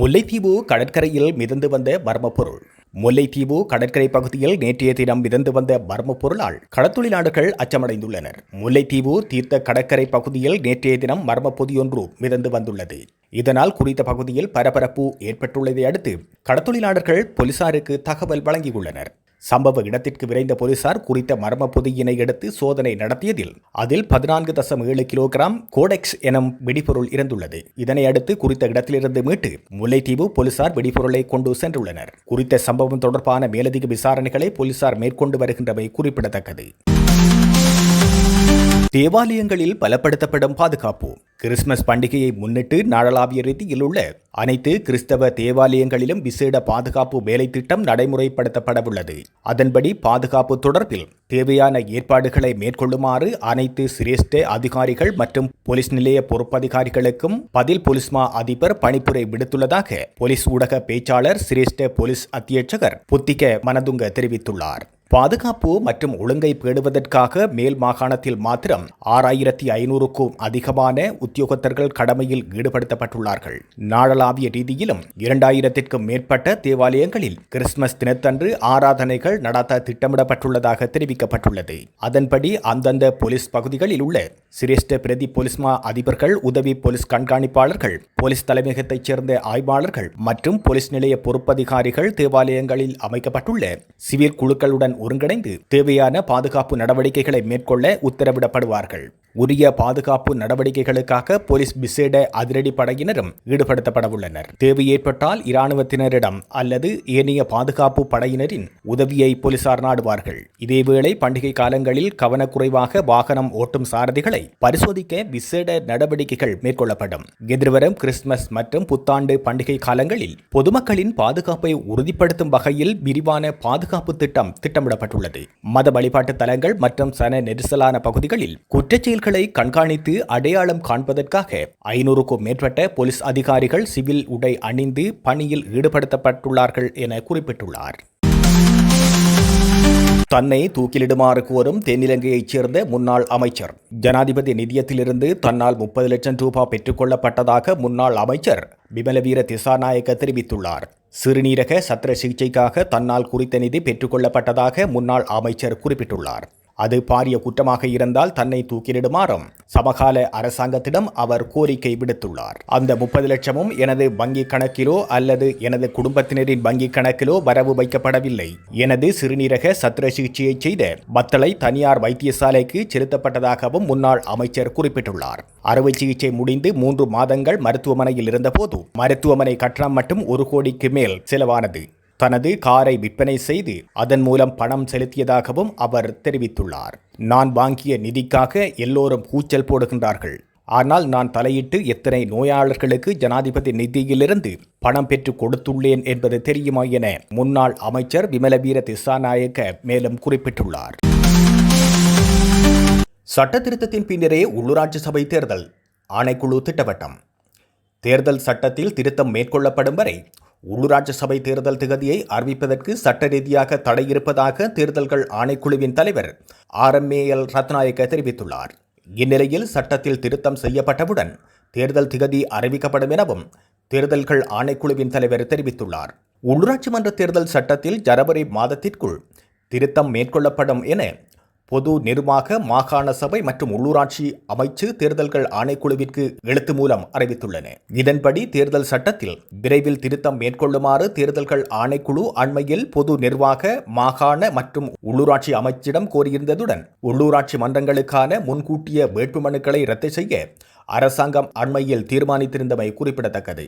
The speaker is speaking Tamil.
முல்லைத்தீவு கடற்கரையில் மிதந்து வந்த மர்ம பொருள். முல்லைத்தீவு கடற்கரை பகுதியில் நேற்றைய தினம் மிதந்து வந்த மர்ம பொருளால் கடற்தொழிலாளர்கள் அச்சமடைந்துள்ளனர். முல்லைத்தீவு தீர்த்த கடற்கரை பகுதியில் நேற்றைய தினம் மர்ம பொதியொன்று மிதந்து வந்துள்ளது. இதனால் குறித்த பகுதியில் பரபரப்பு ஏற்பட்டுள்ளதை அடுத்து கடற்தொழிலாளர்கள் போலீசாருக்கு தகவல் வழங்கியுள்ளனர். சம்பவ இடத்திற்கு விரைந்த போலீசார் குறித்த மர்ம பொதியினை எடுத்து சோதனை நடத்தியதில் அதில் 14.7 கிலோகிராம் கோடெக்ஸ் எனும் வெடிபொருள் இருந்துள்ளது. இதனை அடுத்து குறித்த இடத்திலிருந்து மீட்டு முல்லைத்தீவு போலீசார் வெடிபொருளை கொண்டு சென்றுள்ளனர். குறித்த சம்பவம் தொடர்பான மேலதிக விசாரணைகளை போலீசார் மேற்கொண்டு வருகின்றமை குறிப்பிடத்தக்கது. தேவாலயங்களில் பலப்படுத்தப்படும் பாதுகாப்பு. கிறிஸ்துமஸ் பண்டிகையை முன்னிட்டு நாடளாவிய ரீதியில் உள்ள அனைத்து கிறிஸ்தவ தேவாலயங்களிலும் விசேட பாதுகாப்பு வேலை திட்டம் நடைமுறைப்படுத்தப்படவுள்ளது. அதன்படி பாதுகாப்பு தொடர்பில் தேவையான ஏற்பாடுகளை மேற்கொள்ளுமாறு அனைத்து சிரேஷ்ட அதிகாரிகள் மற்றும் போலீஸ் நிலைய பொறுப்பதிகாரிகளுக்கும் பதில் போலீஸ் மா அதிபர் பணிப்புரை விடுத்துள்ளதாக போலீஸ் ஊடக பேச்சாளர் சிரேஷ்ட போலீஸ் அத்தியட்சகர் புத்திக மனதுங்க தெரிவித்துள்ளார். பாதுகாப்பு மற்றும் ஒழுங்கை பேணுவதற்காக மேல் மாகாணத்தில் மாத்திரம் 6500க்கும் அதிகமான உத்தியோகத்தர்கள் கடமையில் ஈடுபடுத்தப்பட்டுள்ளார்கள். நாடளாவிய ரீதியிலும் 2000க்கும் மேற்பட்ட தேவாலயங்களில் கிறிஸ்துமஸ் தினத்தன்று ஆராதனைகள் நடத்த திட்டமிடப்பட்டுள்ளதாக தெரிவிக்கப்பட்டுள்ளது. அதன்படி அந்தந்த போலீஸ் பகுதிகளில் உள்ள சிரேஷ்ட பிரதி போலீஸ் மா அதிபர்கள், உதவி போலீஸ் கண்காணிப்பாளர்கள், போலீஸ் தலைமையகத்தைச் சேர்ந்த ஆய்வாளர்கள் மற்றும் போலீஸ் நிலைய பொறுப்பதிகாரிகள் தேவாலயங்களில் அமைக்கப்பட்டுள்ள சிவில் குழுக்களுடன் ஒருங்கிணைந்து தேவையான பாதுகாப்பு நடவடிக்கைகளை மேற்கொள்ள உத்தரவிடப்படுவார்கள். உரிய பாதுகாப்பு நடவடிக்கைகளுக்காக போலீஸ் விசேட அதிரடி படையினரும் ஈடுபடுத்தப்படவுள்ளனர். தேவை ஏற்பட்டால் இராணுவத்தினரிடம் அல்லது ஏனைய பாதுகாப்பு படையினரின் உதவியை போலீசார் நாடுவார்கள். இதேவேளை பண்டிகை காலங்களில் கவனக்குறைவாக வாகனம் ஓட்டும் சாரதிகளை பரிசோதிக்க விசேட நடவடிக்கைகள் மேற்கொள்ளப்படும். எதிர்வரும் கிறிஸ்துமஸ் மற்றும் புத்தாண்டு பண்டிகை காலங்களில் பொதுமக்களின் பாதுகாப்பை உறுதிப்படுத்தும் வகையில் விரிவான பாதுகாப்பு திட்டம் திட்டமிடப்பட்டுள்ளது. மத வழிபாட்டு தலங்கள் மற்றும் சன நெரிசலான பகுதிகளில் குற்றச்செயல்களை கண்காணித்து அடையாளம் காண்பதற்காக 500க்கும் மேற்பட்ட போலீஸ் அதிகாரிகள் சிவில் உடை அணிந்து பணியில் ஈடுபடுத்தப்பட்டுள்ளார்கள் என குறிப்பிட்டுள்ளார். தன்னை தூக்கிலிடுமாறு கோரும் தென்னிலங்கையைச் சேர்ந்த முன்னாள் அமைச்சர். ஜனாதிபதி நிதியத்திலிருந்து தன்னால் 30 லட்சம் ரூபாய் பெற்றுக் கொள்ளப்பட்டதாக முன்னாள் அமைச்சர் விமலவீர திசாநாயக்க தெரிவித்துள்ளார். சிறுநீரக சத்திர சிகிச்சைக்காக தன்னால் குறித்த நிதி பெற்றுக் கொள்ளப்பட்டதாக முன்னாள் அமைச்சர் குறிப்பிட்டுள்ளார். அது பாரிய குற்றமாக இருந்தால் தன்னை தூக்கிலிடுமாறும் சமகால அரசாங்கத்திடம் அவர் கோரிக்கை விடுத்துள்ளார். அந்த 30 லட்சமும் எனது வங்கிக் கணக்கிலோ அல்லது எனது குடும்பத்தினரின் வங்கிக் கணக்கிலோ வரவு வைக்கப்படவில்லை. எனது சிறுநீரக சத்திர சிகிச்சையை செய்த மத்தளை தனியார் வைத்தியசாலைக்கு செலுத்தப்பட்டதாகவும் முன்னாள் அமைச்சர் குறிப்பிட்டுள்ளார். அறுவை சிகிச்சை முடிந்து 3 மாதங்கள் மருத்துவமனையில் இருந்தபோது மருத்துவமனை கட்டணம் மட்டும் 1 கோடிக்கு மேல் செலவானது. தனது காரை விற்பனை செய்து அதன் மூலம் பணம் செலுத்தியதாகவும் அவர் தெரிவித்துள்ளார். நான் வாங்கிய நிதிக்காக எல்லோரும் கூச்சல் போடுகின்றார்கள். ஆனால் நான் தலையிட்டு எத்தனை நோயாளர்களுக்கு ஜனாதிபதி நிதியிலிருந்து பணம் பெற்று கொடுத்துள்ளேன் என்பது தெரியுமா என முன்னாள் அமைச்சர் விமலவீர திசாநாயக்க மேலும் குறிப்பிட்டுள்ளார். சட்ட திருத்தத்தின் பின்னரே உள்ளூராட்சி சபை தேர்தல் ஆணைக்குழு திட்டவட்டம். தேர்தல் சட்டத்தில் திருத்தம் மேற்கொள்ளப்படும் வரை உள்ளூராட்சி சபை தேர்தல் திகதியை அறிவிப்பதற்கு சட்ட ரீதியாக தடை இருப்பதாக தேர்தல்கள் ஆணைக்குழுவின் தலைவர் RMAL ரத்நாயக்க தெரிவித்துள்ளார். இந்நிலையில் சட்டத்தில் திருத்தம் செய்யப்பட்டவுடன் தேர்தல் திகதி அறிவிக்கப்படும் எனவும் தேர்தல்கள் ஆணைக்குழுவின் தலைவர் தெரிவித்துள்ளார். உள்ளூராட்சி மன்ற தேர்தல் சட்டத்தில் ஜனவரி மாதத்திற்குள் திருத்தம் மேற்கொள்ளப்படும் என பொது நிர்வாக மாகாண சபை மற்றும் உள்ளூராட்சி அமைச்சு தேர்தல்கள் ஆணைக்குழுவிற்கு எழுத்து மூலம் அறிவித்துள்ளன. இதன்படி தேர்தல் சட்டத்தில் விரைவில் திருத்தம் மேற்கொள்ளுமாறு தேர்தல்கள் ஆணைக்குழு அண்மையில் பொது நிர்வாக மாகாண மற்றும் உள்ளூராட்சி அமைச்சிடம் கோரியிருந்ததுடன் உள்ளூராட்சி மன்றங்களுக்கான முன்கூட்டிய வேட்புமனுக்களை ரத்து செய்ய அரசாங்கம் அண்மையில் தீர்மானித்திருந்தமை குறிப்பிடத்தக்கது.